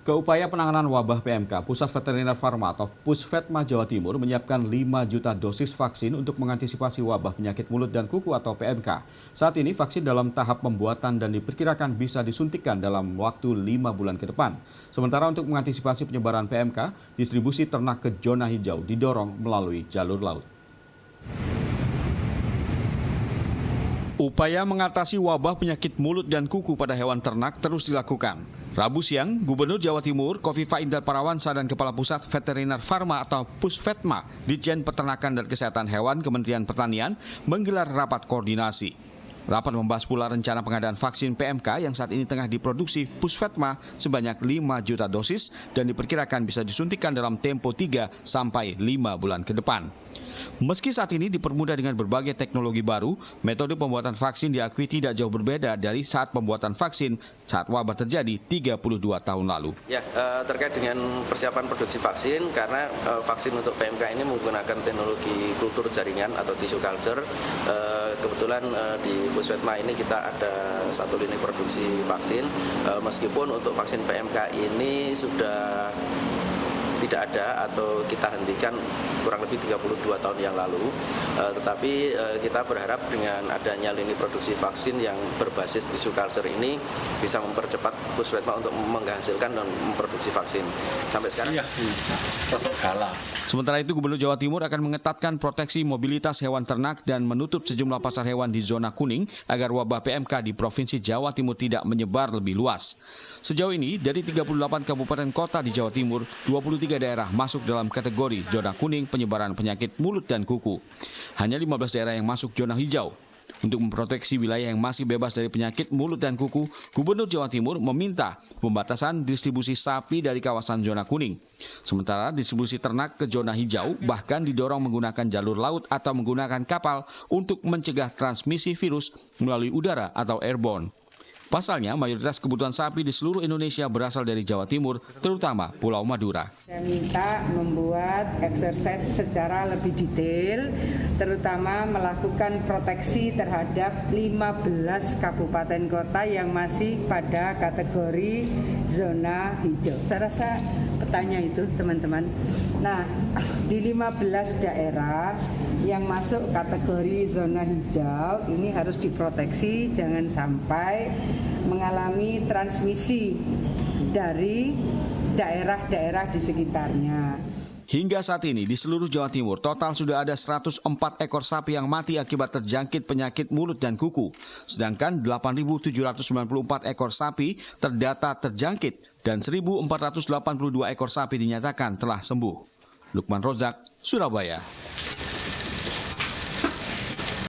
Keupaya penanganan wabah PMK, Pusat Veteriner Farma atau Pusvetma Jawa Timur menyiapkan 5 juta dosis vaksin untuk mengantisipasi wabah penyakit mulut dan kuku atau PMK. Saat ini vaksin dalam tahap pembuatan dan diperkirakan bisa disuntikan dalam waktu 5 bulan ke depan. Sementara untuk mengantisipasi penyebaran PMK, distribusi ternak ke zona hijau didorong melalui jalur laut. Upaya mengatasi wabah penyakit mulut dan kuku pada hewan ternak terus dilakukan. Rabu siang, Gubernur Jawa Timur Khofifah Indar Parawansa dan Kepala Pusat Veteriner Farma atau Pusvetma, Ditjen Peternakan dan Kesehatan Hewan Kementerian Pertanian menggelar rapat koordinasi. Rapat membahas pula rencana pengadaan vaksin PMK yang saat ini tengah diproduksi Pusvetma sebanyak 5 juta dosis dan diperkirakan bisa disuntikan dalam tempo 3 sampai 5 bulan ke depan. Meski saat ini dipermudah dengan berbagai teknologi baru, metode pembuatan vaksin diakui tidak jauh berbeda dari saat pembuatan vaksin saat wabah terjadi 32 tahun lalu. Ya, terkait dengan persiapan produksi vaksin, karena vaksin untuk PMK ini menggunakan teknologi kultur jaringan atau tissue culture. Kebetulan di Pusvetma ini kita ada satu lini produksi vaksin, meskipun untuk vaksin PMK ini sudah tidak ada atau kita hentikan kurang lebih 32 tahun yang lalu, tetapi kita berharap dengan adanya lini produksi vaksin yang berbasis tissue culture ini bisa mempercepat Pusvetma untuk menghasilkan dan memproduksi vaksin. Sampai sekarang. Sementara itu, Gubernur Jawa Timur akan mengetatkan proteksi mobilitas hewan ternak dan menutup sejumlah pasar hewan di zona kuning agar wabah PMK di Provinsi Jawa Timur tidak menyebar lebih luas. Sejauh ini, dari 38 kabupaten kota di Jawa Timur, 23 daerah masuk dalam kategori zona kuning penyebaran penyakit mulut dan kuku. Hanya 15 daerah yang masuk zona hijau. Untuk memproteksi wilayah yang masih bebas dari penyakit mulut dan kuku, Gubernur Jawa Timur meminta pembatasan distribusi sapi dari kawasan zona kuning. Sementara distribusi ternak ke zona hijau bahkan didorong menggunakan jalur laut atau menggunakan kapal untuk mencegah transmisi virus melalui udara atau airborne. Pasalnya, mayoritas kebutuhan sapi di seluruh Indonesia berasal dari Jawa Timur, terutama Pulau Madura. Saya minta membuat exercise secara lebih detail, terutama melakukan proteksi terhadap 15 kabupaten kota yang masih pada kategori zona hijau. Saya rasa petanya itu, teman-teman. Nah, di 15 daerah yang masuk kategori zona hijau ini harus diproteksi, jangan sampai mengalami transmisi dari daerah-daerah di sekitarnya. Hingga saat ini di seluruh Jawa Timur total sudah ada 104 ekor sapi yang mati akibat terjangkit penyakit mulut dan kuku. Sedangkan 8.794 ekor sapi terdata terjangkit dan 1.482 ekor sapi dinyatakan telah sembuh. Lukman Rozak, Surabaya.